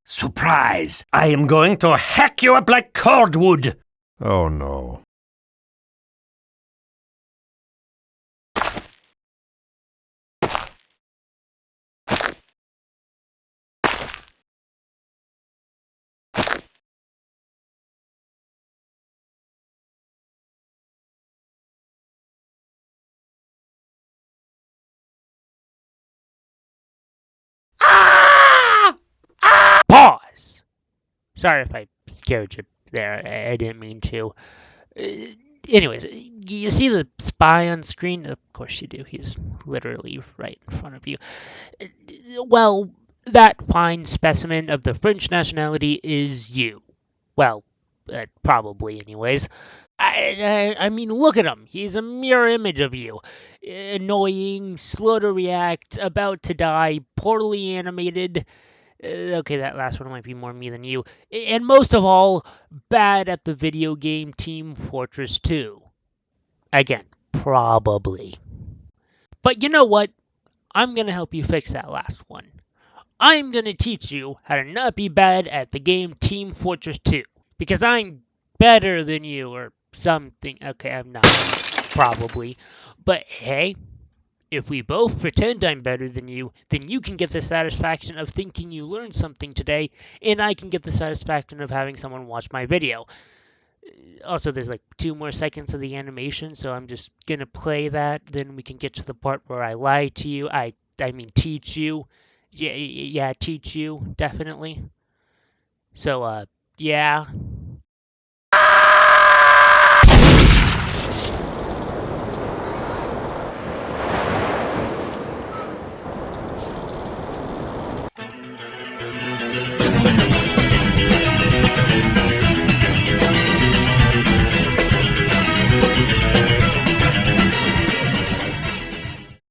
Surprise! I am going to hack you up like cordwood! Oh no. Pause! Sorry if I scared you there. I didn't mean to. Anyways, you see the spy on screen? Of course you do. He's literally right in front of you. Well, that fine specimen of the French nationality is you. Well, probably, anyways. I mean, look at him. He's a mirror image of you. Annoying, slow to react, about to die, poorly animated. Okay, that last one might be more me than you. And most of all, bad at the video game Team Fortress 2. Again, probably. But you know what? I'm going to help you fix that last one. I'm going to teach you how to not be bad at the game Team Fortress 2. Because I'm better than you or something. Okay, I'm not. Probably. But hey, if we both pretend I'm better than you, then you can get the satisfaction of thinking you learned something today, and I can get the satisfaction of having someone watch my video. Also, there's like 2 more seconds of the animation, so I'm just gonna play that, then we can get to the part where I lie to you. I mean teach you. Yeah, teach you, definitely. So, yeah.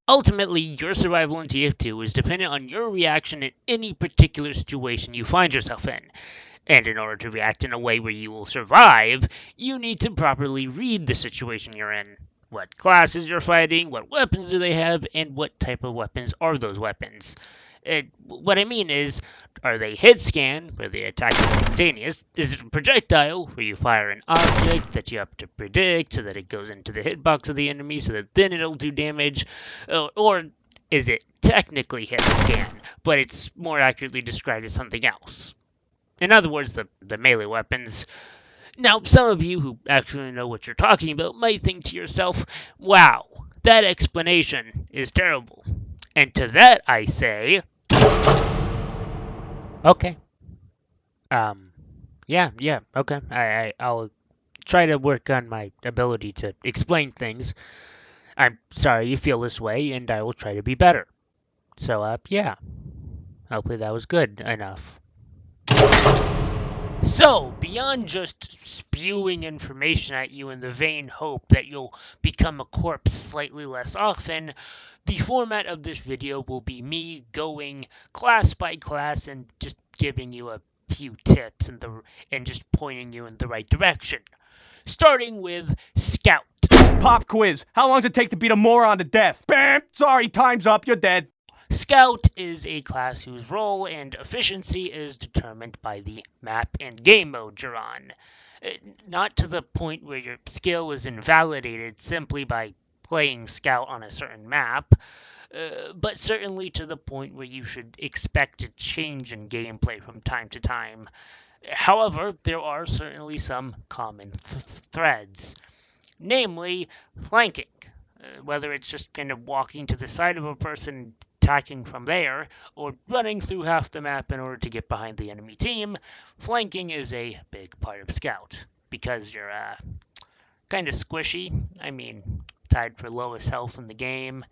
Ultimately, your survival in TF2 is dependent on your reaction in any particular situation you find yourself in. And in order to react in a way where you will survive, you need to properly read the situation you're in. What classes you're fighting, what weapons do they have, and what type of weapons are those weapons. What I mean is, are they hit scan, where they attack instantaneous? Is it a projectile, where you fire an object that you have to predict so that it goes into the hitbox of the enemy so that then it'll do damage? Or is it technically hit scan, but it's more accurately described as something else? In other words, the melee weapons. Now, some of you who actually know what you're talking about might think to yourself, wow, that explanation is terrible. And to that I say, okay. Yeah, okay. I'll try to work on my ability to explain things. I'm sorry you feel this way, and I will try to be better. So, yeah. Hopefully that was good enough. So, beyond just spewing information at you in the vain hope that you'll become a corpse slightly less often, the format of this video will be me going class by class and just giving you a few tips and just pointing you in the right direction. Starting with Scout. Pop quiz. How long does it take to beat a moron to death? Bam! Sorry, time's up. You're dead. Scout is a class whose role and efficiency is determined by the map and game mode you're on. Not to the point where your skill is invalidated simply by playing Scout on a certain map, but certainly to the point where you should expect a change in gameplay from time to time. However, there are certainly some common threads, namely flanking. Whether it's just kind of walking to the side of a person, attacking from there, or running through half the map in order to get behind the enemy team, flanking is a big part of Scout, because you're kind of squishy. I mean, tied for lowest health in the game.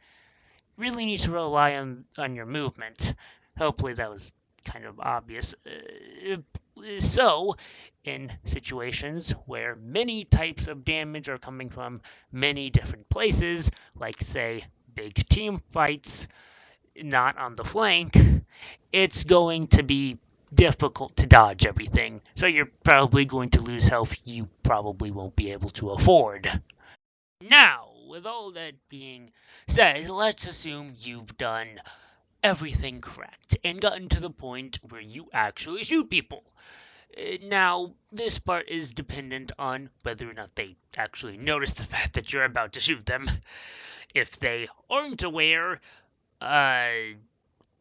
Really need to rely on your movement. Hopefully that was kind of obvious. So, in situations where many types of damage are coming from many different places, like say big team fights, not on the flank, it's going to be difficult to dodge everything. So you're probably going to lose health you probably won't be able to afford. Now, with all that being said, let's assume you've done everything correct and gotten to the point where you actually shoot people. Now, this part is dependent on whether or not they actually notice the fact that you're about to shoot them. If they aren't aware, uh,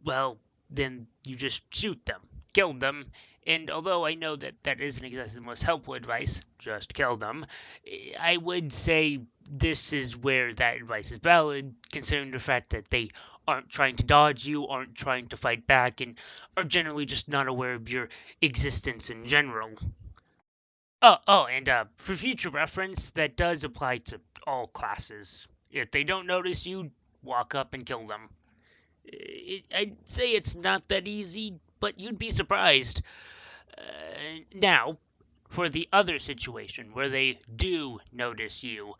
well, then you just shoot them, kill them. And although I know that that isn't exactly the most helpful advice, just kill them, I would say this is where that advice is valid, considering the fact that they aren't trying to dodge you, aren't trying to fight back, and are generally just not aware of your existence in general. And for future reference, that does apply to all classes. If they don't notice you, walk up and kill them. I'd say it's not that easy, but you'd be surprised. Now, for the other situation where they do notice you,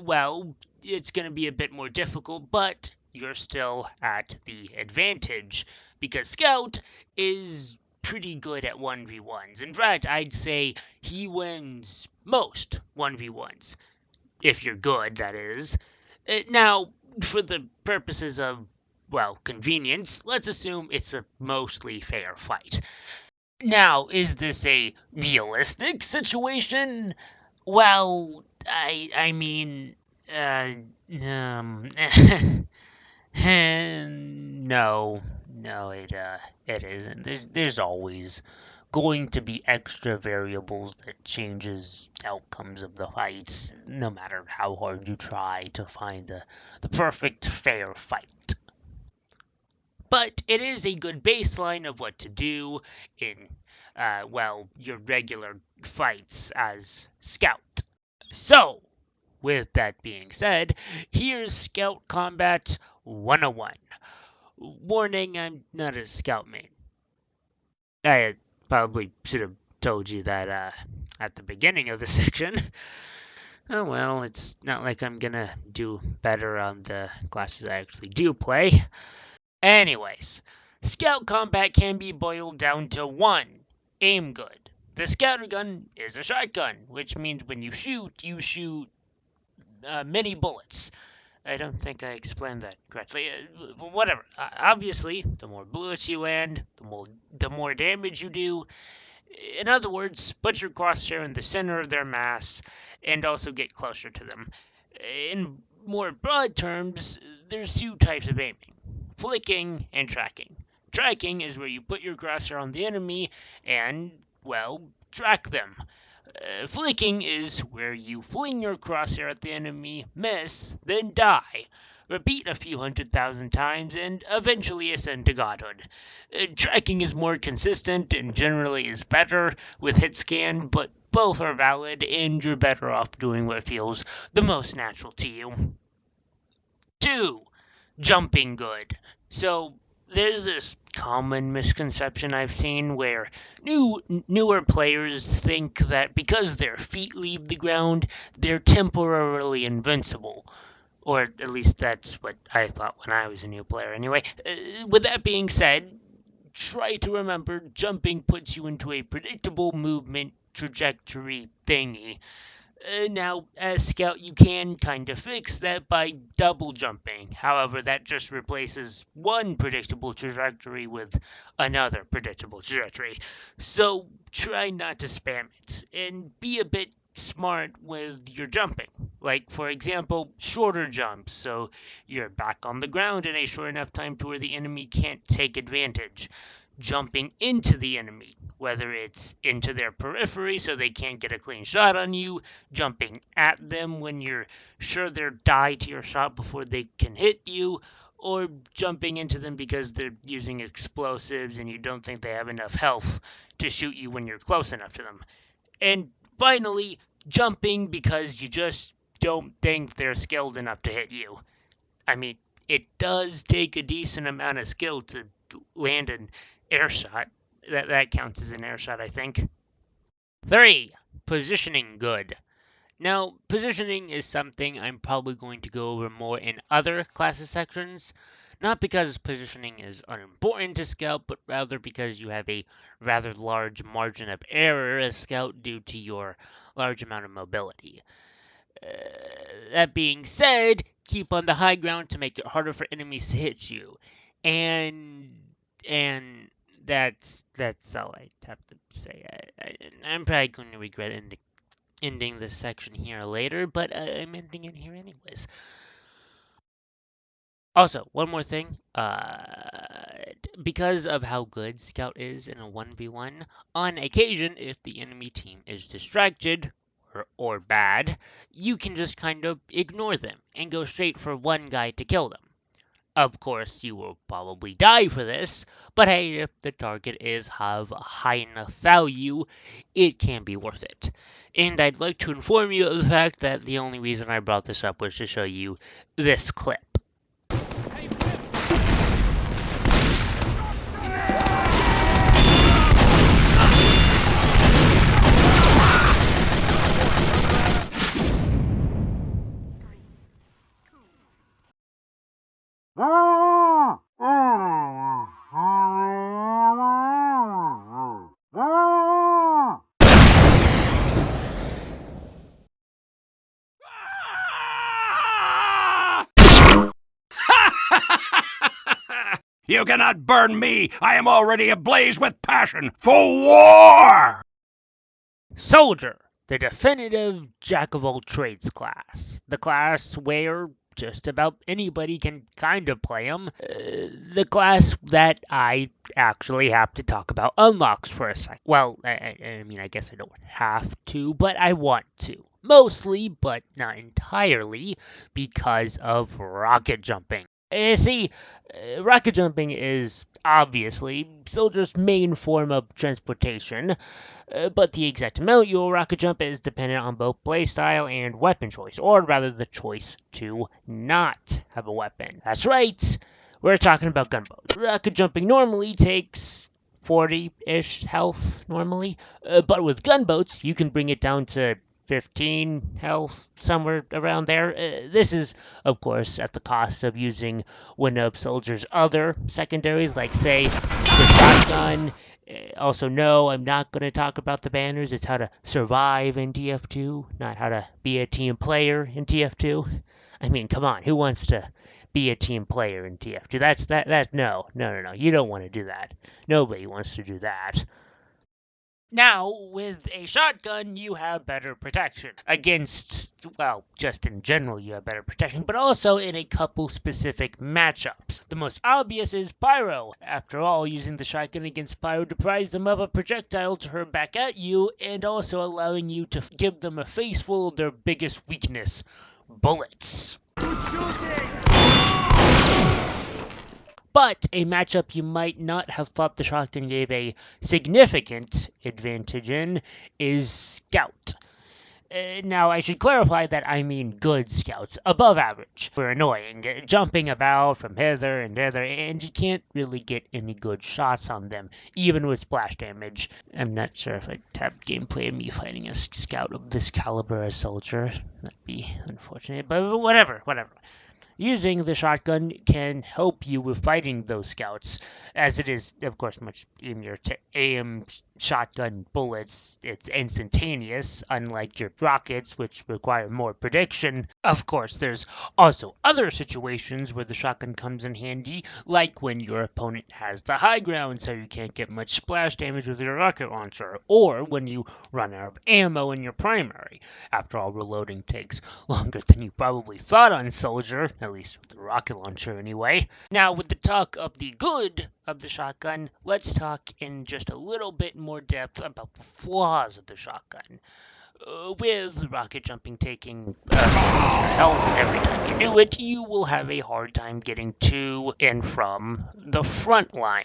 well, it's going to be a bit more difficult, but you're still at the advantage because Scout is pretty good at 1v1s. In fact, I'd say he wins most 1v1s. If you're good, that is. Now, for the purposes of, well, convenience, let's assume it's a mostly fair fight. Now, is this a realistic situation? Well, I mean, no, it isn't. There's always going to be extra variables that changes outcomes of the fights, no matter how hard you try to find the perfect fair fight. But it is a good baseline of what to do in, your regular fights as Scout. So, with that being said, here's Scout Combat 101. Warning, I'm not a Scout main. I probably should have told you that at the beginning of the section. Oh well, it's not like I'm gonna do better on the classes I actually do play. Anyways, Scout combat can be boiled down to one: aim good. The scouter gun is a shotgun, which means when you shoot many bullets. I don't think I explained that correctly. Whatever. Obviously, the more bullets you land, the more damage you do. In other words, put your crosshair in the center of their mass and also get closer to them. In more broad terms, there's two types of aiming: flicking and tracking. Tracking is where you put your crosshair on the enemy and, well, track them. Flicking is where you fling your crosshair at the enemy, miss, then die. Repeat a few 100,000 times and eventually ascend to godhood. Tracking is more consistent and generally is better with hit scan, but both are valid and you're better off doing what feels the most natural to you. 2. Jumping good. So there's this common misconception I've seen where newer players think that because their feet leave the ground, they're temporarily invincible. Or at least that's what I thought when I was a new player anyway. With that being said, try to remember jumping puts you into a predictable movement trajectory thingy. Now, as Scout, you can kind of fix that by double jumping. However, that just replaces one predictable trajectory with another predictable trajectory. So try not to spam it, and be a bit smart with your jumping. Like, for example, shorter jumps, so you're back on the ground in a short enough time to where the enemy can't take advantage. Jumping into the enemy, whether it's into their periphery so they can't get a clean shot on you, jumping at them when you're sure they'll die to your shot before they can hit you, or jumping into them because they're using explosives and you don't think they have enough health to shoot you when you're close enough to them. And finally, jumping because you just don't think they're skilled enough to hit you. I mean, it does take a decent amount of skill to land an air shot. That counts as an air shot, I think. 3. Positioning good. Now, positioning is something I'm probably going to go over more in other classes sections, not because positioning is unimportant to Scout, but rather because you have a rather large margin of error as Scout due to your large amount of mobility. That being said, keep on the high ground to make it harder for enemies to hit you, and and that's all I have to say. I'm probably going to regret ending this section here later, but I'm ending it here anyways. Also, one more thing. Because of how good Scout is in a 1v1, on occasion, if the enemy team is distracted or bad, you can just kind of ignore them and go straight for one guy to kill them. Of course, you will probably die for this, but hey, if the target is of high enough value, it can be worth it. And I'd like to inform you of the fact that the only reason I brought this up was to show you this clip. You cannot burn me! I am already ablaze with passion for war! Soldier, the definitive jack of all trades class. The class where just about anybody can kind of play them. The class that I actually have to talk about unlocks for a second. Well, I mean, I guess I don't have to, but I want to. Mostly, but not entirely, because of rocket jumping. See, rocket jumping is obviously soldiers' main form of transportation, but the exact amount you will rocket jump is dependent on both playstyle and weapon choice, or rather the choice to not have a weapon. That's right, we're talking about gunboats. Rocket jumping normally takes 40-ish health normally, but with gunboats you can bring it down to 15 health, somewhere around there. This is, of course, at the cost of using one of Soldier's other secondaries, like, say, the shotgun. Also, no, I'm not going to talk about the banners. It's how to survive in TF2, not how to be a team player in TF2. I mean, come on, who wants to be a team player in TF2? No. You don't want to do that. Nobody wants to do that. Now, with a shotgun, you have better protection against, well, just in general, you have better protection, but also in a couple specific matchups. The most obvious is Pyro. After all, using the shotgun against Pyro deprives them of a projectile to hurl back at you, and also allowing you to give them a face full of their biggest weakness, bullets. But a matchup you might not have thought the shotgun gave a significant advantage in is Scout. Now, I should clarify that I mean good Scouts, above average. We're annoying, jumping about from hither and thither, and you can't really get any good shots on them, even with splash damage. I'm not sure if I'd have gameplay of me fighting a Scout of this caliber as Soldier. That'd be unfortunate, but whatever. Using the shotgun can help you with fighting those scouts, as it is, of course, much easier to aim shotgun bullets. It's instantaneous, unlike your rockets, which require more prediction. Of course, there's also other situations where the shotgun comes in handy, like when your opponent has the high ground so you can't get much splash damage with your rocket launcher, or when you run out of ammo in your primary. After all, reloading takes longer than you probably thought on Soldier, at least with the rocket launcher anyway. Now, with the talk of the good of the shotgun, let's talk in just a little bit more depth about the flaws of the shotgun. With rocket jumping taking health every time you do it, you will have a hard time getting to and from the front line,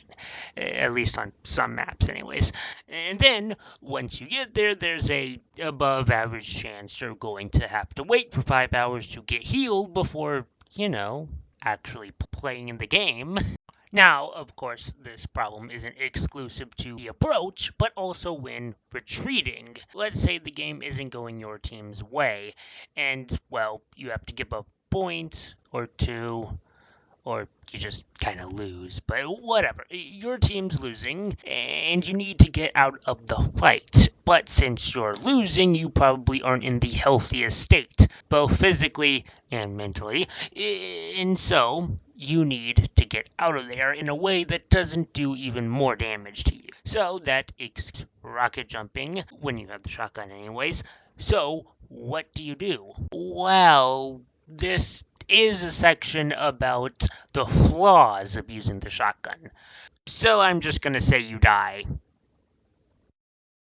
at least on some maps anyways. And then, once you get there, there's a above average chance you're going to have to wait for 5 hours to get healed before, actually playing in the game. Now, of course, this problem isn't exclusive to the approach, but also when retreating. Let's say the game isn't going your team's way, and, well, you have to give up a point or two, or you just kind of lose. But whatever, your team's losing, and you need to get out of the fight. But since you're losing, you probably aren't in the healthiest state, both physically and mentally, and so you need to get out of there in a way that doesn't do even more damage to you. So that is rocket jumping when you have the shotgun anyways. So what do you do? Well, this is a section about the flaws of using the shotgun. So I'm just gonna say you die.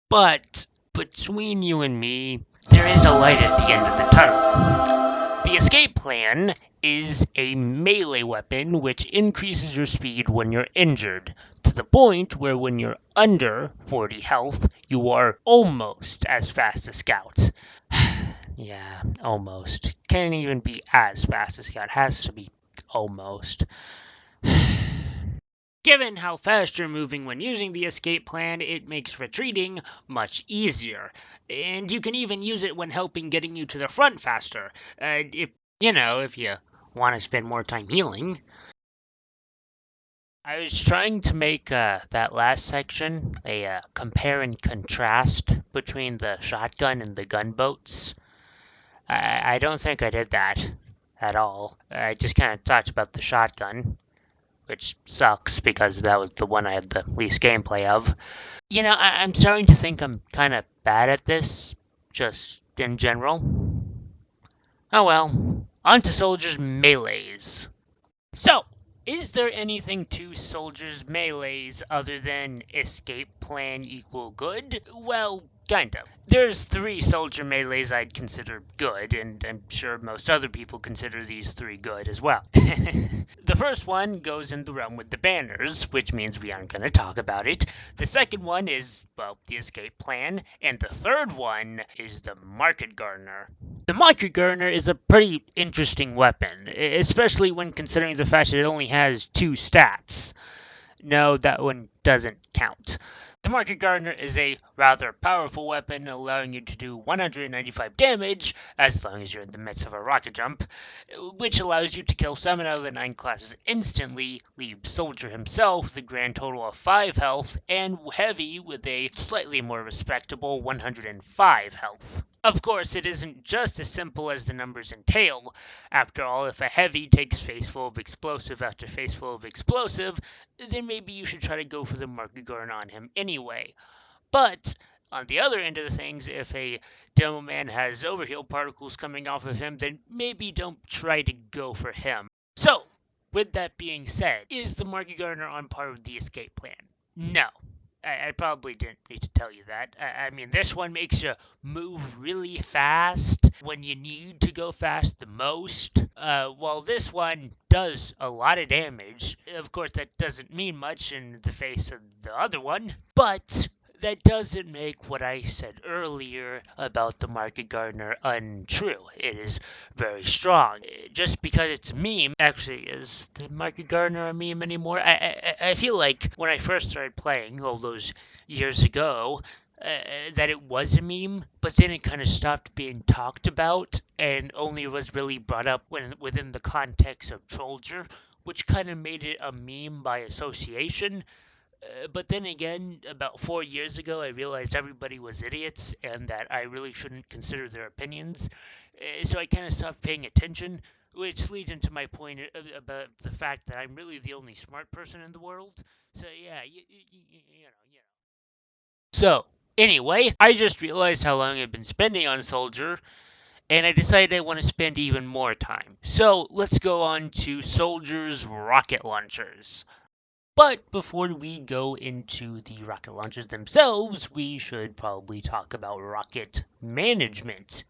But between you and me, there is a light at the end of the tunnel. The escape plan is a melee weapon which increases your speed when you're injured, to the point where when you're under 40 health, you are almost as fast as Scout. Yeah, almost. Can't even be as fast as Scout. Has to be almost. Given how fast you're moving when using the escape plan, it makes retreating much easier. And you can even use it when helping getting you to the front faster. If you want to spend more time healing. I was trying to make that last section a compare and contrast between the shotgun and the gunboats. I don't think I did that at all. I just kind of talked about the shotgun, which sucks because that was the one I had the least gameplay of. I'm starting to think I'm kind of bad at this, just in general. Oh well, on to soldiers' melees. So, is there anything to soldiers' melees other than escape plan equal good? Well, kind of. There's 3 soldier melees I'd consider good, and I'm sure most other people consider these 3 good as well. The first one goes in the realm with the banners, which means we aren't going to talk about it. The second one is, well, the escape plan, and the third one is the market gardener. The market gardener is a pretty interesting weapon, especially when considering the fact that it only has 2 stats. No, that one doesn't count. The Market Gardener is a rather powerful weapon, allowing you to do 195 damage as long as you're in the midst of a rocket jump, which allows you to kill 7 out of the 9 classes instantly, leave Soldier himself with a grand total of 5 health, and Heavy with a slightly more respectable 105 health. Of course, it isn't just as simple as the numbers entail. After all, if a Heavy takes face full of explosive after face full of explosive, then maybe you should try to go for the Market Garden on him anyway. But on the other end of the things, if a Demoman has overheal particles coming off of him, then maybe don't try to go for him. So, with that being said, is the Market Gardener on par with the escape plan? No. I probably didn't need to tell you that. I mean, this one makes you move really fast when you need to go fast the most, while this one does a lot of damage. Of course, that doesn't mean much in the face of the other one, but that doesn't make what I said earlier about the Market Gardener untrue. It is very strong. Just because it's a meme, actually, is the Market Gardener a meme anymore? I feel like when I first started playing all those years ago, that it was a meme, but then it kind of stopped being talked about and only was really brought up within the context of Trollger, which kind of made it a meme by association. But then again, about 4 years ago, I realized everybody was idiots and that I really shouldn't consider their opinions. So I kind of stopped paying attention, which leads into my point about the fact that I'm really the only smart person in the world. So yeah, you know. So anyway, I just realized how long I've been spending on Soldier, and I decided I want to spend even more time. So let's go on to Soldier's rocket launchers. But before we go into the rocket launchers themselves, we should probably talk about rocket management.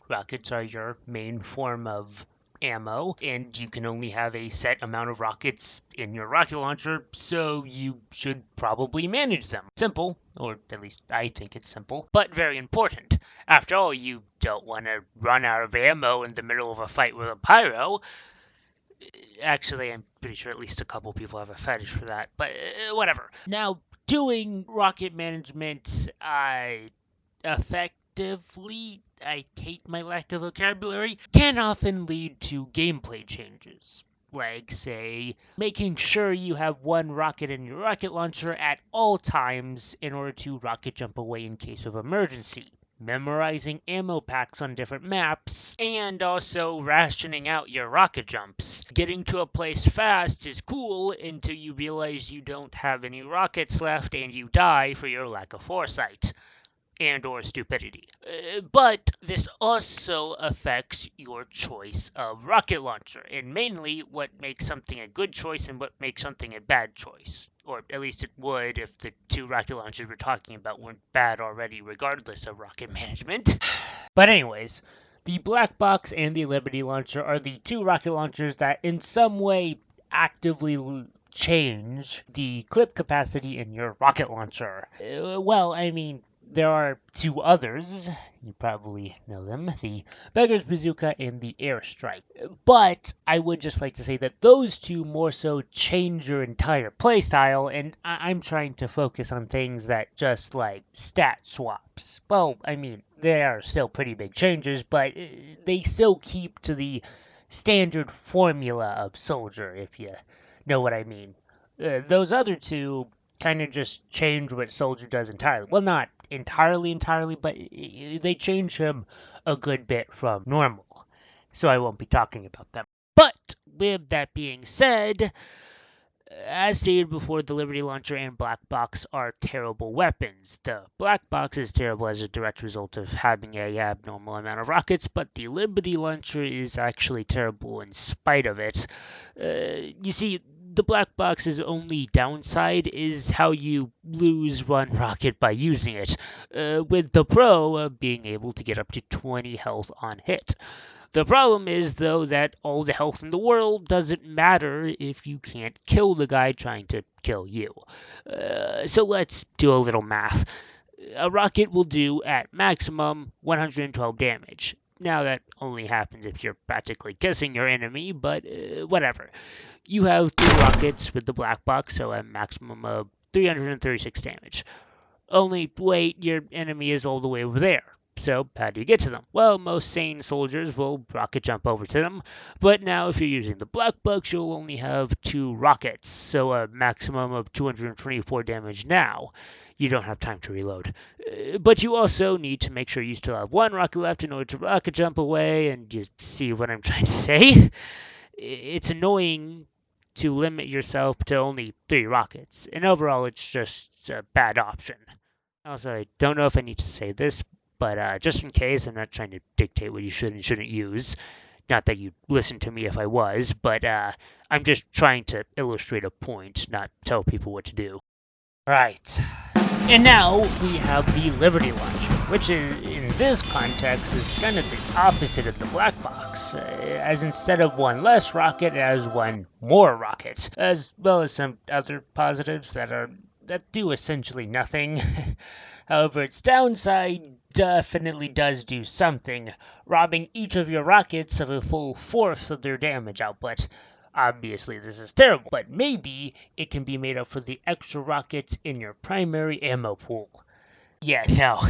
Rockets are your main form of ammo, and you can only have a set amount of rockets in your rocket launcher, so you should probably manage them. Simple, or at least I think it's simple, but very important. After all, you don't want to run out of ammo in the middle of a fight with a Pyro. Actually, I'm pretty sure at least a couple people have a fetish for that, but whatever. Now, doing rocket management effectively, I hate my lack of vocabulary, can often lead to gameplay changes. Like, say, making sure you have one rocket in your rocket launcher at all times in order to rocket jump away in case of emergency, memorizing ammo packs on different maps, and also rationing out your rocket jumps. Getting to a place fast is cool until you realize you don't have any rockets left and you die for your lack of foresight and or stupidity. But this also affects your choice of rocket launcher, and mainly what makes something a good choice and what makes something a bad choice. Or at least it would if the two rocket launchers we're talking about weren't bad already, regardless of rocket management. But anyways, the Black Box and the Liberty Launcher are the two rocket launchers that in some way actively change the clip capacity in your rocket launcher. Well, I mean, there are two others. You probably know them, the Beggar's Bazooka and the Airstrike. But I would just like to say that those two more so change your entire playstyle, and I'm trying to focus on things that just like stat swaps. Well, I mean, they are still pretty big changes, but they still keep to the standard formula of Soldier, if you know what I mean. Those other two kind of just change what Soldier does entirely. Well, not entirely, but they change him a good bit from normal. So I won't be talking about them. But with that being said, as stated before, the Liberty Launcher and Black Box are terrible weapons. The Black Box is terrible as a direct result of having a abnormal amount of rockets, but the Liberty Launcher is actually terrible in spite of it. You see, the Black Box's only downside is how you lose one rocket by using it, with the Pro being able to get up to 20 health on hit. The problem is, though, that all the health in the world doesn't matter if you can't kill the guy trying to kill you. So let's do a little math. A rocket will do, at maximum, 112 damage. Now, that only happens if you're practically kissing your enemy, but whatever. You have 3 rockets with the Black Box, so a maximum of 336 damage. Only, wait, your enemy is all the way over there. So, how do you get to them? Well, most sane soldiers will rocket jump over to them, but now if you're using the Black Box, you'll only have 2 rockets, so a maximum of 224 damage now. You don't have time to reload. But you also need to make sure you still have 1 rocket left in order to rocket jump away, and you see what I'm trying to say? It's annoying to limit yourself to only 3 rockets, and overall it's just a bad option. Also, I don't know if I need to say this, but just in case, I'm not trying to dictate what you should and shouldn't use. Not that you'd listen to me if I was, but I'm just trying to illustrate a point, not tell people what to do. Right. And now we have the Liberty Launcher, which in this context is kind of the opposite of the Black Box, as instead of 1 less rocket, it has 1 more rocket, as well as some other positives that do essentially nothing. However, its downside definitely does do something, robbing each of your rockets of a full 1/4 of their damage output. Obviously, this is terrible, but maybe it can be made up for the extra rockets in your primary ammo pool. Yeah, no,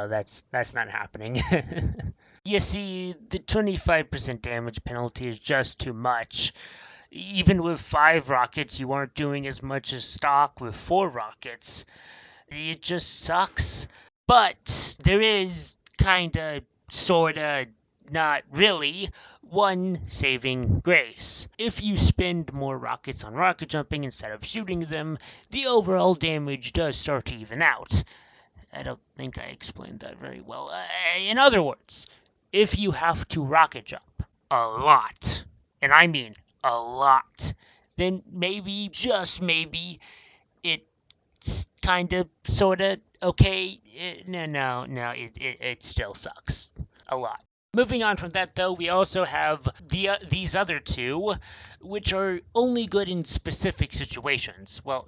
that's not happening. You see, the 25% damage penalty is just too much. Even with 5 rockets, you aren't doing as much as stock with 4 rockets. It just sucks. But there is kinda, sorta, not really, one saving grace. If you spend more rockets on rocket jumping instead of shooting them, the overall damage does start to even out. I don't think I explained that very well. In other words, if you have to rocket jump a lot, and I mean a lot, then maybe, just maybe, it's kind of, sort of, okay. No, it still sucks a lot. Moving on from that, though, we also have these other two, which are only good in specific situations. Well,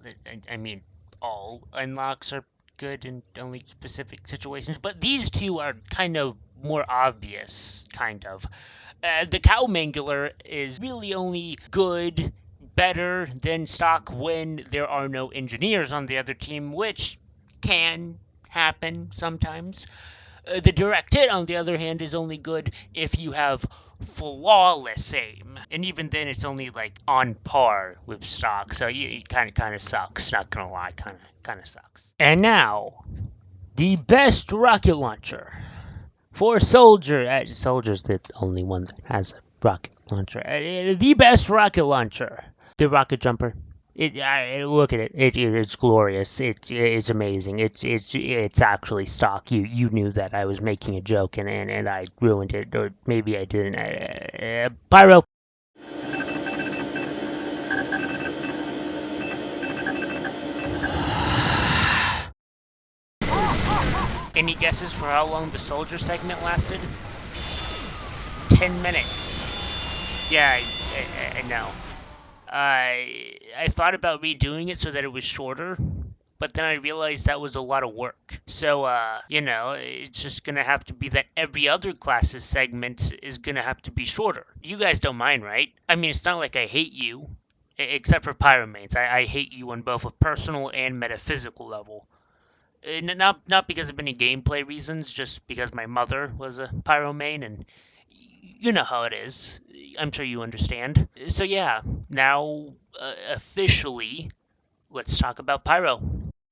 I mean, all unlocks are good in only specific situations, but these two are kind of more obvious, kind of. The Cow Mangler is really only good, better than stock when there are no engineers on the other team, which can happen sometimes. The Direct Hit, on the other hand, is only good if you have flawless aim, and even then, it's only like on par with stock. So it kind of sucks. Not gonna lie, kind of sucks. And now, the best rocket launcher for soldier. Soldier's the only one that has a rocket launcher. The best rocket launcher, the rocket jumper. Look at it. It's glorious. It's amazing. It's actually stock. You knew that I was making a joke and I ruined it, or maybe I didn't. Pyro. Any guesses for how long the soldier segment lasted? 10 minutes. Yeah, I know. I thought about redoing it so that it was shorter, but then I realized that was a lot of work. So, it's just gonna have to be that every other class's segment is gonna have to be shorter. You guys don't mind, right? I mean, it's not like I hate you, except for pyromanes. I hate you on both a personal and metaphysical level. Not because of any gameplay reasons, just because my mother was a pyromane, and you know how it is. I'm sure you understand. So yeah, now officially, let's talk about Pyro.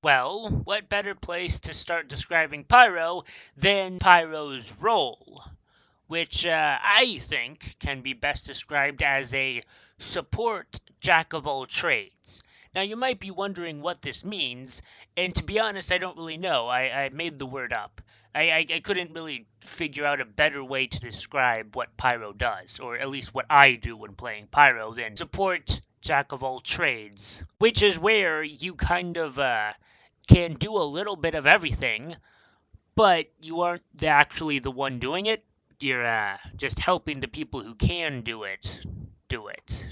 Well, what better place to start describing Pyro than Pyro's role, which I think can be best described as a support jack of all trades. Now, you might be wondering what this means, and to be honest, I don't really know. I made the word up. I couldn't really figure out a better way to describe what Pyro does, or at least what I do when playing Pyro, than support jack of all trades, which is where you kind of can do a little bit of everything, but you aren't actually the one doing it. You're just helping the people who can do it,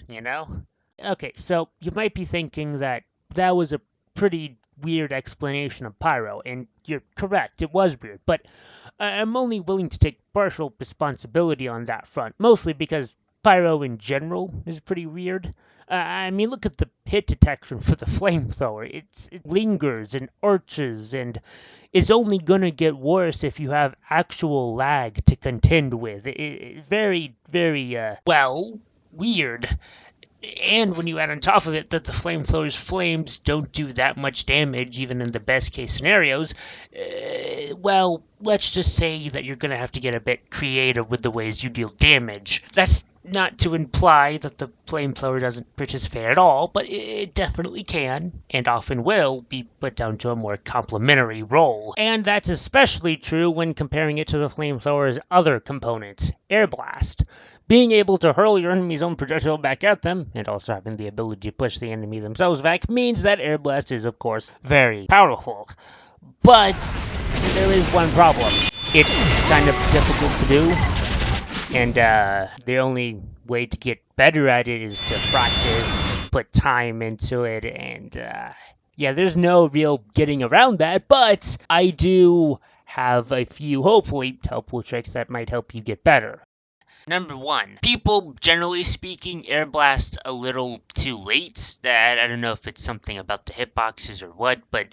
you know? Okay, so you might be thinking that was a pretty weird explanation of Pyro, and you're correct, it was weird, but I'm only willing to take partial responsibility on that front, mostly because Pyro in general is pretty weird. I mean, look at the hit detection for the flamethrower. It lingers and arches, and is only gonna get worse if you have actual lag to contend with. Very, very, weird. And when you add on top of it that the flamethrower's flames don't do that much damage, even in the best case scenarios, well, let's just say that you're gonna have to get a bit creative with the ways you deal damage. That's not to imply that the flamethrower doesn't participate at all, but it definitely can, and often will, be put down to a more complementary role. And that's especially true when comparing it to the flamethrower's other component, Air Blast. Being able to hurl your enemy's own projectile back at them, and also having the ability to push the enemy themselves back, means that Air Blast is, of course, very powerful. But there is one problem. It's kind of difficult to do, and the only way to get better at it is to practice, put time into it, and yeah, there's no real getting around that, but I do have a few, hopefully, helpful tricks that might help you get better. Number one, people, generally speaking, air blast a little too late. I don't know if it's something about the hitboxes or what, but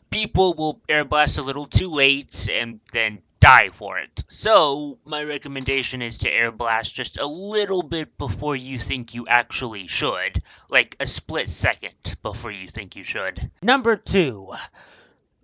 people will air blast a little too late and then die for it. So, my recommendation is to air blast just a little bit before you think you actually should. Like a split second before you think you should. Number two,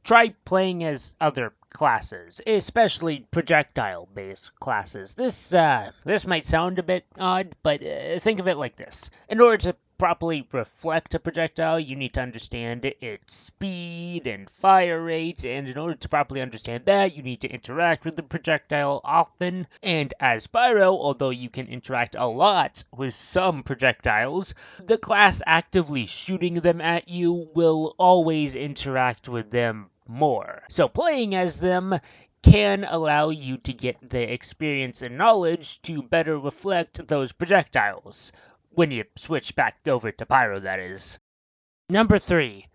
try playing as other classes, especially projectile-based classes. This might sound a bit odd, but think of it like this. In order to properly reflect a projectile, you need to understand its speed and fire rate, and in order to properly understand that, you need to interact with the projectile often. And as Pyro, although you can interact a lot with some projectiles, the class actively shooting them at you will always interact with them more. So playing as them can allow you to get the experience and knowledge to better reflect those projectiles. When you switch back over to Pyro, that is. Number three,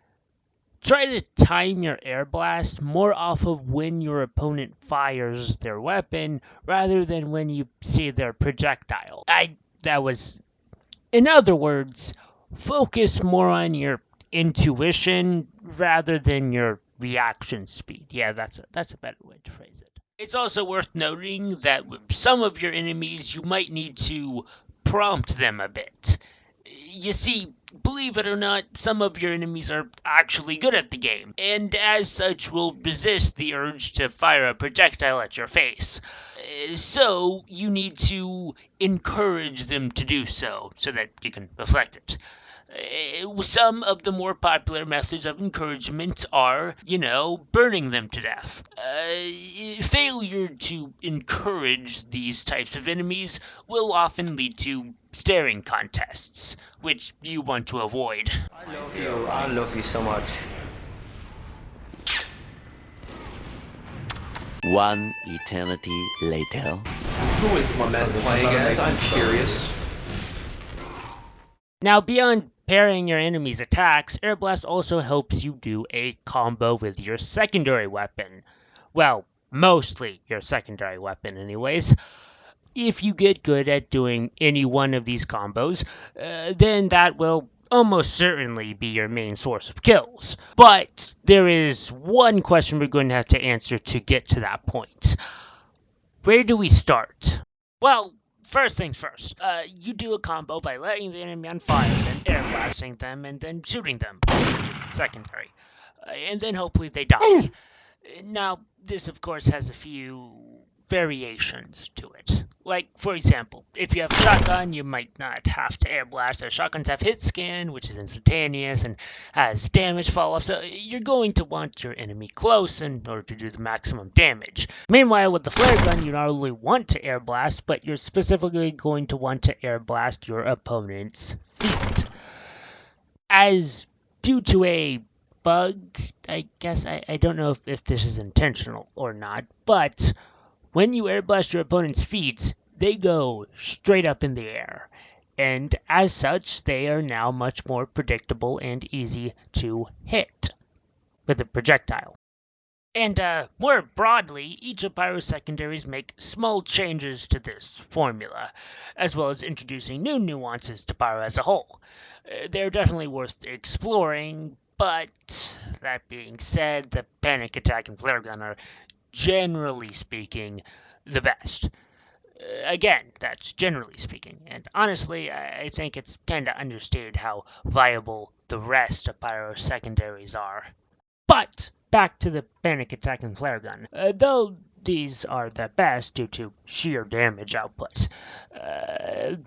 Try to time your air blast more off of when your opponent fires their weapon rather than when you see their projectile. In other words, focus more on your intuition rather than your reaction speed. Yeah, that's a better way to phrase it. It's also worth noting that with some of your enemies, you might need to prompt them a bit. You see, believe it or not, some of your enemies are actually good at the game, and as such will resist the urge to fire a projectile at your face. So you need to encourage them to do so that you can reflect it. Some of the more popular methods of encouragement are, burning them to death. Failure to encourage these types of enemies will often lead to staring contests, which you want to avoid. I love you so much. One eternity later. Who is my man playing as? I'm curious. Now, beyond parrying your enemy's attacks, Air Blast also helps you do a combo with your secondary weapon. Well, mostly your secondary weapon anyways. If you get good at doing any one of these combos, then that will almost certainly be your main source of kills. But there is one question we're going to have to answer to get to that point. Where do we start? Well, first things first, you do a combo by lighting the enemy on fire, then air blasting them, and then shooting them. Secondary. And then hopefully they die. Now, this of course has a few variations to it. Like, for example, if you have a shotgun, you might not have to air blast. Our shotguns have hit scan, which is instantaneous and has damage fall off, so you're going to want your enemy close in order to do the maximum damage. Meanwhile, with the flare gun, you not only want to air blast, but you're specifically going to want to air blast your opponent's feet. As due to a bug, I guess, I don't know if this is intentional or not, but when you air blast your opponent's feet, they go straight up in the air, and as such, they are now much more predictable and easy to hit with a projectile. And more broadly, each of Pyro's secondaries make small changes to this formula, as well as introducing new nuances to Pyro as a whole. They're definitely worth exploring, but that being said, the Panic Attack and Flare Gun are, generally speaking, the best. Again, that's generally speaking, and honestly, I think it's kinda understated how viable the rest of Pyro's secondaries are. But back to the Panic Attack and Flare Gun. Though these are the best due to sheer damage output,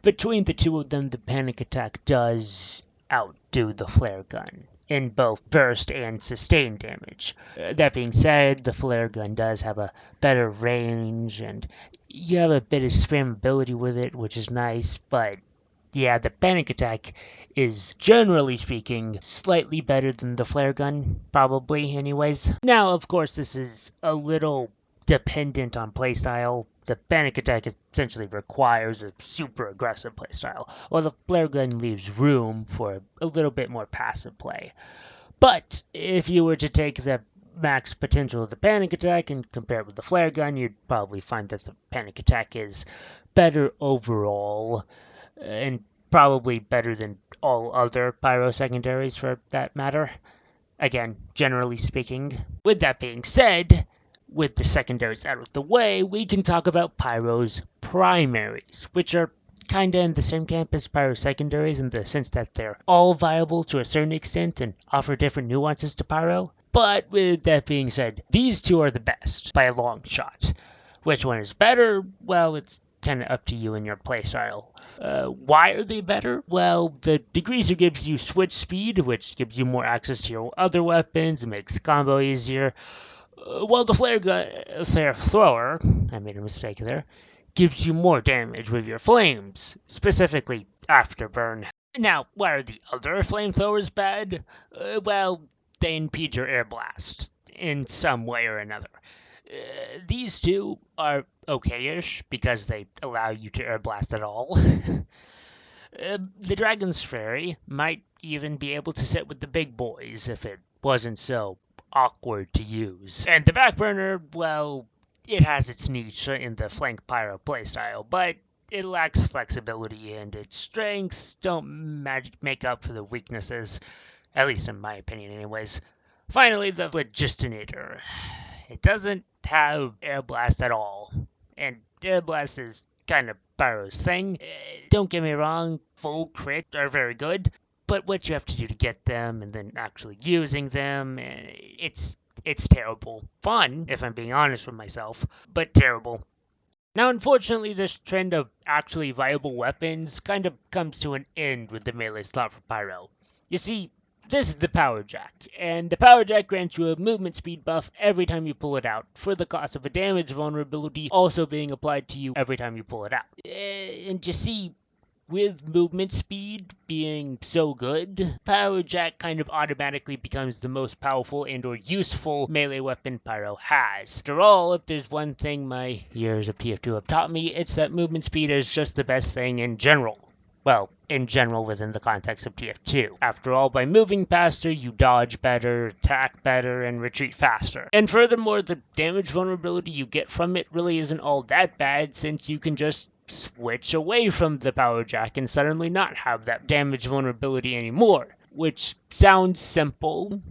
between the two of them, the Panic Attack does outdo the Flare Gun in both burst and sustained damage. That being said, the Flare Gun does have a better range, and you have a bit of spammability with it, which is nice, but yeah, the Panic Attack is, generally speaking, slightly better than the Flare Gun, probably, anyways. Now, of course, this is a little dependent on playstyle. The Panic Attack essentially requires a super aggressive playstyle, while the Flare Gun leaves room for a little bit more passive play. But if you were to take the max potential of the Panic Attack and compare it with the Flare Gun, you'd probably find that the Panic Attack is better overall, and probably better than all other Pyro secondaries for that matter. Again, generally speaking. With that being said, with the secondaries out of the way, we can talk about Pyro's primaries, which are kinda in the same camp as Pyro secondaries in the sense that they're all viable to a certain extent and offer different nuances to Pyro. But with that being said, these two are the best by a long shot. Which one is better? Well, it's kinda up to you and your playstyle. Why are they better? Well, the Degreaser gives you switch speed, which gives you more access to your other weapons and makes combo easier. While the Flare Thrower, I made a mistake there, gives you more damage with your flames, specifically Afterburn. Now, why are the other flamethrowers bad? Well, they impede your air blast in some way or another. These two are okay-ish because they allow you to air blast at all. The Dragon's Fairy might even be able to sit with the big boys if it wasn't so awkward to use. And the back burner, well, it has its niche in the flank pyro playstyle, but it lacks flexibility and its strengths don't make up for the weaknesses, at least in my opinion anyways. Finally, the Logistinator. It doesn't have Air Blast at all, and Air Blast is kind of Pyro's thing. Don't get me wrong, full crit are very good, but what you have to do to get them and then actually using them, it's terrible. Fun, if I'm being honest with myself, but terrible. Now, unfortunately, this trend of actually viable weapons kind of comes to an end with the melee slot for Pyro. You see, this is the Power Jack, and the Power Jack grants you a movement speed buff every time you pull it out, for the cost of a damage vulnerability also being applied to you every time you pull it out. And you see, with movement speed being so good, Pyro Jack kind of automatically becomes the most powerful and or useful melee weapon Pyro has. After all, if there's one thing my years of TF2 have taught me, it's that movement speed is just the best thing in general. Well, in general within the context of TF2. After all, by moving faster, you dodge better, attack better, and retreat faster. And furthermore, the damage vulnerability you get from it really isn't all that bad, since you can just switch away from the Power Jack and suddenly not have that damage vulnerability anymore. Which sounds simple,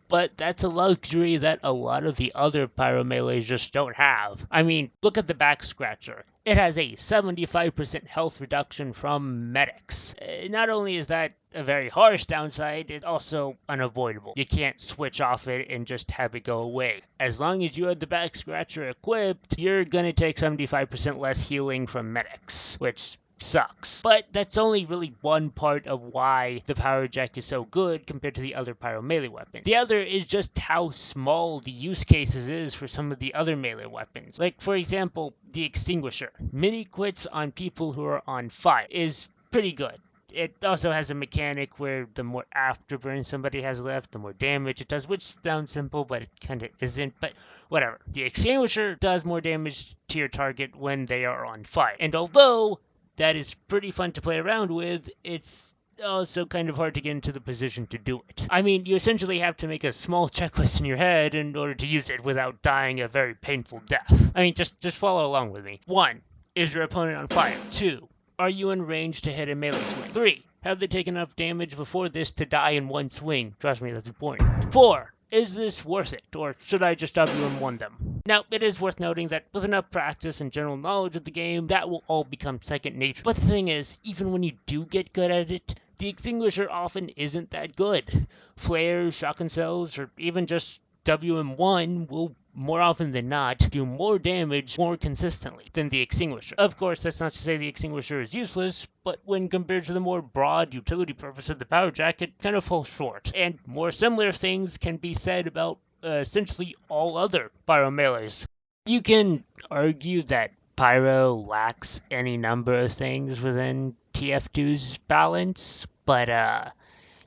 but that's a luxury that a lot of the other Pyro melees just don't have. I mean, look at the Back Scratcher. It has a 75% health reduction from medics. Not only is that a very harsh downside, it's also unavoidable. You can't switch off it and just have it go away. As long as you have the Back Scratcher equipped, you're gonna take 75% less healing from medics, which sucks. But that's only really one part of why the Power Jack is so good compared to the other Pyro melee weapons. The other is just how small the use cases is for some of the other melee weapons. Like, for example, the Extinguisher. Mini quits on people who are on fire is pretty good. It also has a mechanic where the more afterburn somebody has left, the more damage it does, which sounds simple, but it kind of isn't. But whatever. The Extinguisher does more damage to your target when they are on fire. And although that is pretty fun to play around with, it's also kind of hard to get into the position to do it. I mean, you essentially have to make a small checklist in your head in order to use it without dying a very painful death. I mean, just follow along with me. 1. Is your opponent on fire? 2. Are you in range to hit a melee swing? 3. Have they taken enough damage before this to die in one swing? Trust me, that's important. 4. Is this worth it, or should I just WM1 them? Now, it is worth noting that with enough practice and general knowledge of the game, that will all become second nature. But the thing is, even when you do get good at it, the Extinguisher often isn't that good. Flares, shotgun cells, or even just WM1 will more often than not do more damage more consistently than the Extinguisher. Of course, that's not to say the Extinguisher is useless, but when compared to the more broad utility purpose of the Power Jack, it kind of falls short. And more similar things can be said about essentially all other Pyro melees. You can argue that Pyro lacks any number of things within TF2's balance, but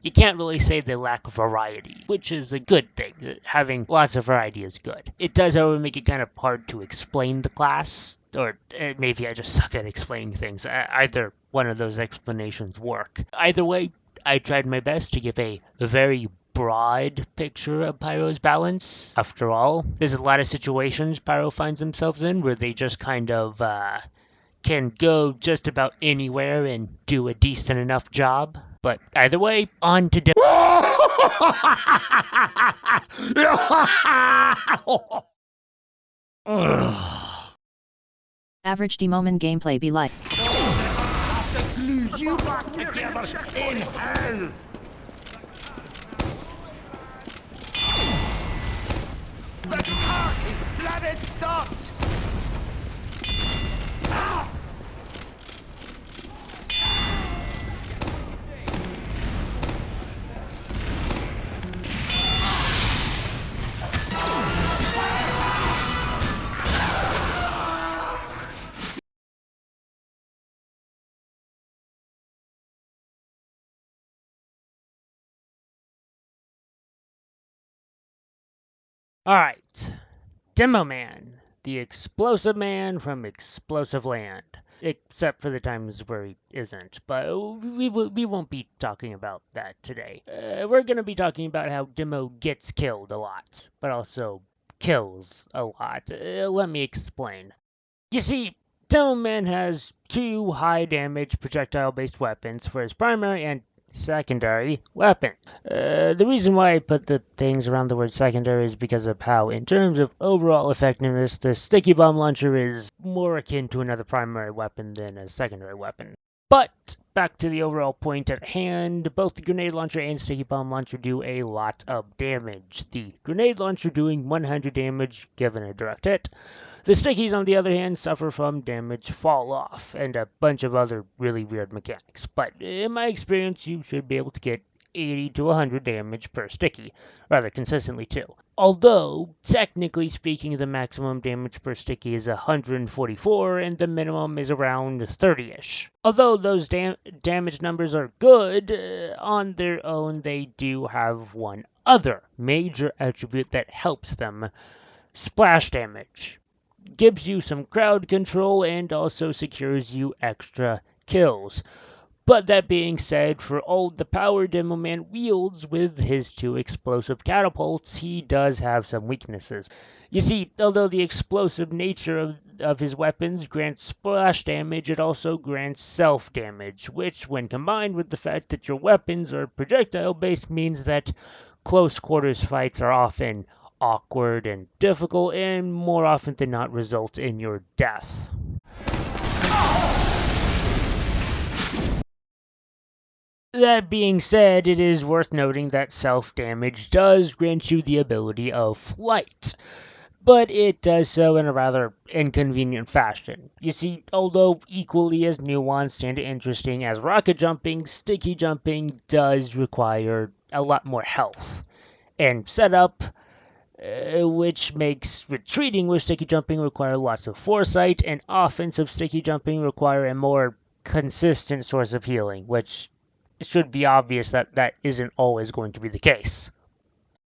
you can't really say they lack variety, which is a good thing. Having lots of variety is good. It does, however, make it kind of hard to explain the class, or maybe I just suck at explaining things. Either one of those explanations work. Either way, I tried my best to give a very broad picture of Pyro's balance. After all, there's a lot of situations Pyro finds themselves in where they just kind of can go just about anywhere and do a decent enough job. But either way, on to Average Demoman gameplay be like. Glue you back together in hell! The cart is bloody stopped! Alright, Demoman, the explosive man from Explosive Land. except for the times where he isn't. But we won't be talking about that today. We're going to be talking about how Demo gets killed a lot, but also kills a lot. Let me explain. You see, Demoman has two high damage projectile based weapons for his primary and secondary weapon. The reason why I put the things around the word secondary is because of how, in terms of overall effectiveness, the sticky bomb launcher is more akin to another primary weapon than a secondary weapon. But back to the overall point at hand, both the grenade launcher and sticky bomb launcher do a lot of damage. The grenade launcher doing 100 damage given a direct hit. The stickies, on the other hand, suffer from damage fall off and a bunch of other really weird mechanics. But in my experience, you should be able to get 80 to 100 damage per sticky, rather consistently too. Although, technically speaking, the maximum damage per sticky is 144 and the minimum is around 30-ish. Although those damage numbers are good, on their own they do have one other major attribute that helps them: splash damage. Gives you some crowd control and also secures you extra kills. But that being said, for all the power Demoman wields with his two explosive catapults, he does have some weaknesses. You see, although the explosive nature of his weapons grants splash damage, it also grants self-damage, which, when combined with the fact that your weapons are projectile-based, means that close quarters fights are often awkward and difficult, and more often than not result in your death. That being said, it is worth noting that self-damage does grant you the ability of flight, but it does so in a rather inconvenient fashion. You see, although equally as nuanced and interesting as rocket jumping, sticky jumping does require a lot more health and setup, which makes retreating with sticky jumping require lots of foresight, and offensive sticky jumping require a more consistent source of healing, which should be obvious that that isn't always going to be the case.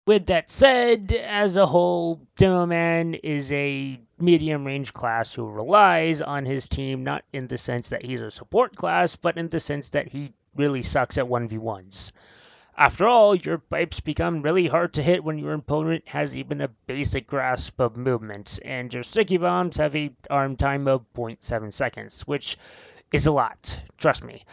With that said, as a whole, Demoman is a medium-range class who relies on his team, not in the sense that he's a support class, but in the sense that he really sucks at 1v1s. After all, your pipes become really hard to hit when your opponent has even a basic grasp of movement, and your sticky bombs have a arm time of 0.7 seconds, which is a lot, trust me.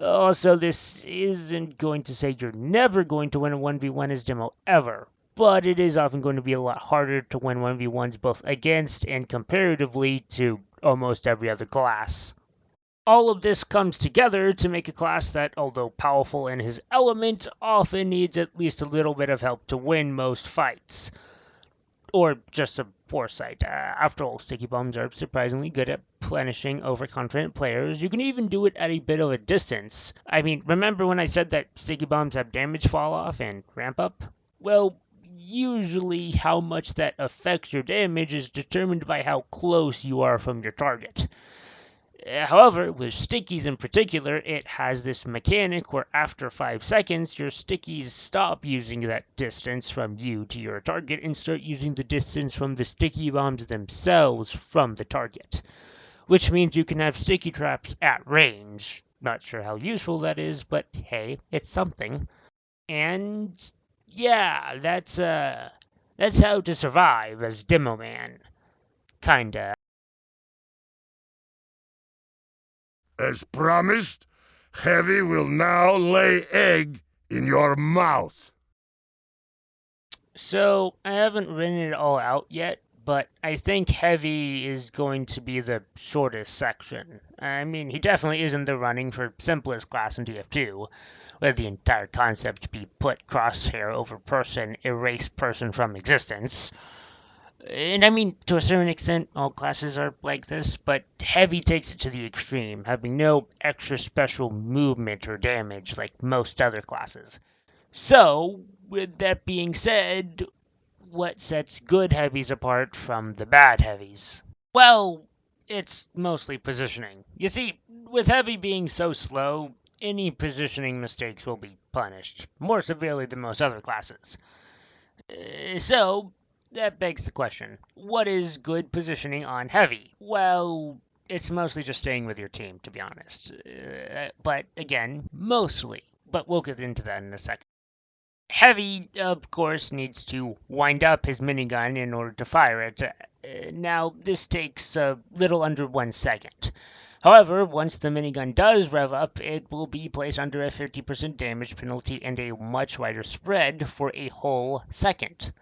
Also, this isn't going to say you're never going to win a 1v1 as Demo ever, but it is often going to be a lot harder to win 1v1s both against and comparatively to almost every other class. All of this comes together to make a class that, although powerful in his element, often needs at least a little bit of help to win most fights. Or just some foresight. After all, sticky bombs are surprisingly good at punishing overconfident players. You can even do it at a bit of a distance. I mean, remember when I said that sticky bombs have damage fall off and ramp up? Well, usually how much that affects your damage is determined by how close you are from your target. However, with stickies in particular, it has this mechanic where after 5 seconds, your stickies stop using that distance from you to your target and start using the distance from the sticky bombs themselves from the target. Which means you can have sticky traps at range. Not sure how useful that is, but hey, it's something. And yeah, that's how to survive as Demoman. Kinda. As promised, Heavy will now lay egg in your mouth. So, I haven't written it all out yet, but I think Heavy is going to be the shortest section. I mean, he definitely is in the running for simplest class in TF2, where the entire concept be put crosshair over person, erase person from existence. And I mean, to a certain extent, all classes are like this, but Heavy takes it to the extreme, having no extra special movement or damage like most other classes. So, with that being said, what sets good heavies apart from the bad heavies? Well, it's mostly positioning. You see, with Heavy being so slow, any positioning mistakes will be punished, more severely than most other classes. So, that begs the question, what is good positioning on Heavy? Well, it's mostly just staying with your team, to be honest. But again, mostly. But we'll get into that in a second. Heavy, of course, needs to wind up his minigun in order to fire it. Now, this takes a little under 1 second. However, once the minigun does rev up, it will be placed under a 50% damage penalty and a much wider spread for a whole second.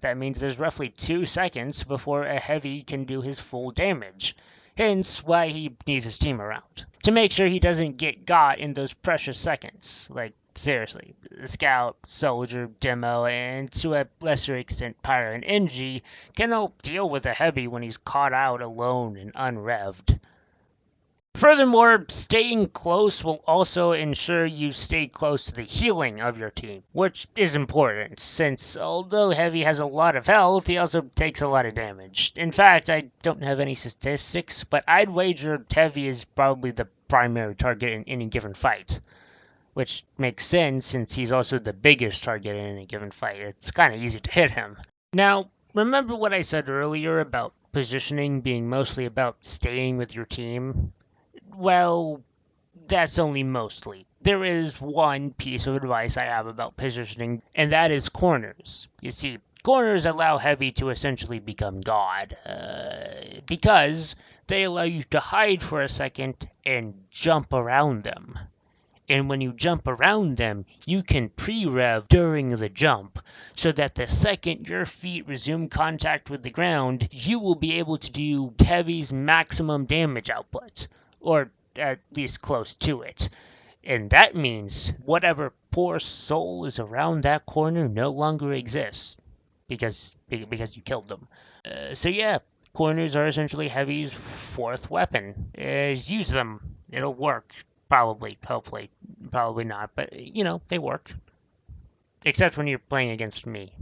That means there's roughly 2 seconds before a heavy can do his full damage. Hence why he needs his team around. To make sure he doesn't get got in those precious seconds. Like, seriously, Scout, Soldier, Demo, and to a lesser extent Pyro and NG can all deal with a heavy when he's caught out alone and unrevved. Furthermore, staying close will also ensure you stay close to the healing of your team, which is important, since although Heavy has a lot of health, he also takes a lot of damage. In fact, I don't have any statistics, but I'd wager Heavy is probably the primary target in any given fight. Which makes sense, since he's also the biggest target in any given fight. It's kind of easy to hit him. Now, remember what I said earlier about positioning being mostly about staying with your team? Well, that's only mostly. There is one piece of advice I have about positioning, and that is corners. You see, corners allow Heavy to essentially become God, because they allow you to hide for a second and jump around them. And when you jump around them, you can pre-rev during the jump, so that the second your feet resume contact with the ground, you will be able to do Heavy's maximum damage output. Or at least close to it. And that means whatever poor soul is around that corner no longer exists, because you killed them. So yeah, corners are essentially Heavy's fourth weapon. Use them. It'll work. Probably, hopefully. Probably not, but, they work. Except when you're playing against me.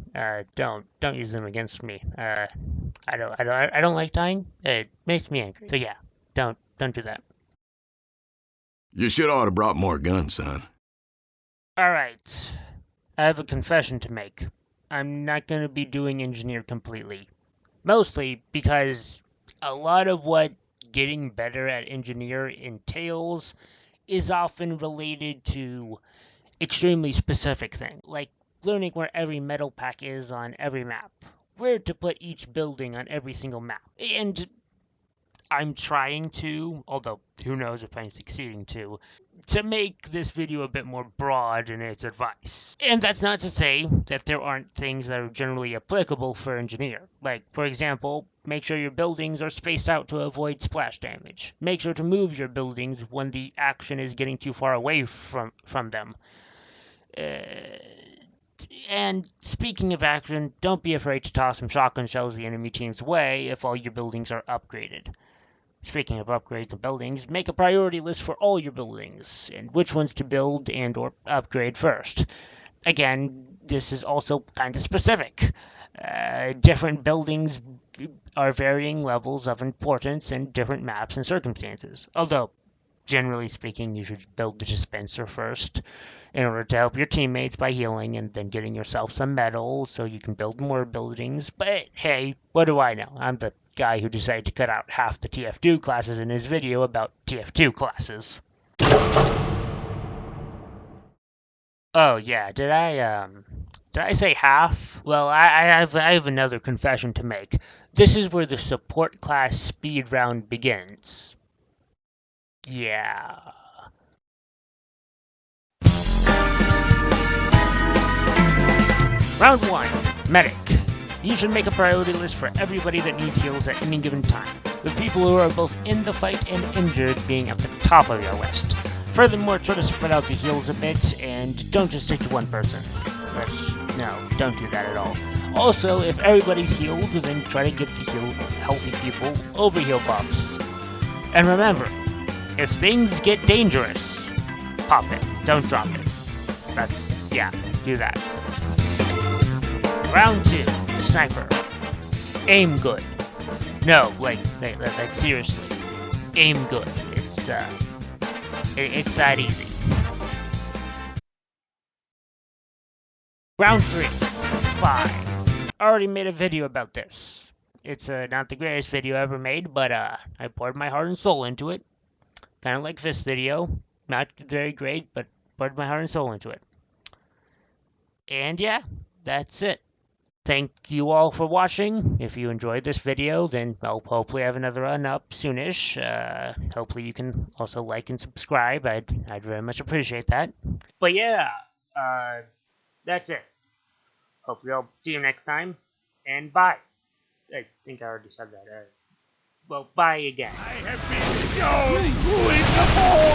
Don't use them against me. I don't like dying. It makes me angry. So yeah, don't do that. You should ought to brought more guns, son. Alright. I have a confession to make. I'm not going to be doing engineer completely. Mostly because a lot of what getting better at engineer entails is often related to extremely specific things, like learning where every metal pack is on every map, where to put each building on every single map, and I'm trying to, although who knows if I'm succeeding to make this video a bit more broad in its advice. And that's not to say that there aren't things that are generally applicable for engineer. Like, for example, make sure your buildings are spaced out to avoid splash damage. Make sure to move your buildings when the action is getting too far away from them. And speaking of action, don't be afraid to toss some shotgun shells the enemy team's way if all your buildings are upgraded. Speaking of upgrades and buildings, make a priority list for all your buildings, and which ones to build and or upgrade first. Again, this is also kind of specific. Different buildings are varying levels of importance in different maps and circumstances. Although, generally speaking, you should build the dispenser first in order to help your teammates by healing and then getting yourself some metal so you can build more buildings. But hey, what do I know? I'm the guy who decided to cut out half the TF2 classes in his video about TF2 classes. Oh yeah, did I say half? Well, I have another confession to make. This is where the support class speed round begins. Yeah. Round 1, Medic. You should make a priority list for everybody that needs heals at any given time, with people who are both in the fight and injured being at the top of your list. Furthermore, try to spread out the heals a bit, and don't just stick to one person. No, don't do that at all. Also, if everybody's healed, then try to give the healthy people overheal buffs. And remember, if things get dangerous, pop it, don't drop it. Do that. Round 2, Sniper. Aim good. No, like seriously. Aim good. It's that easy. Round 3, Spy. Already made a video about this. It's not the greatest video ever made, but I poured my heart and soul into it. Kind of like this video. Not very great, but poured my heart and soul into it. And yeah, that's it. Thank you all for watching. If you enjoyed this video, then I'll hopefully have another one up soonish. Hopefully you can also like and subscribe. I'd very much appreciate that. But yeah, that's it. Hopefully I'll see you next time, and bye. I think I already said that. Well, bye again. I have been shown who is the boy!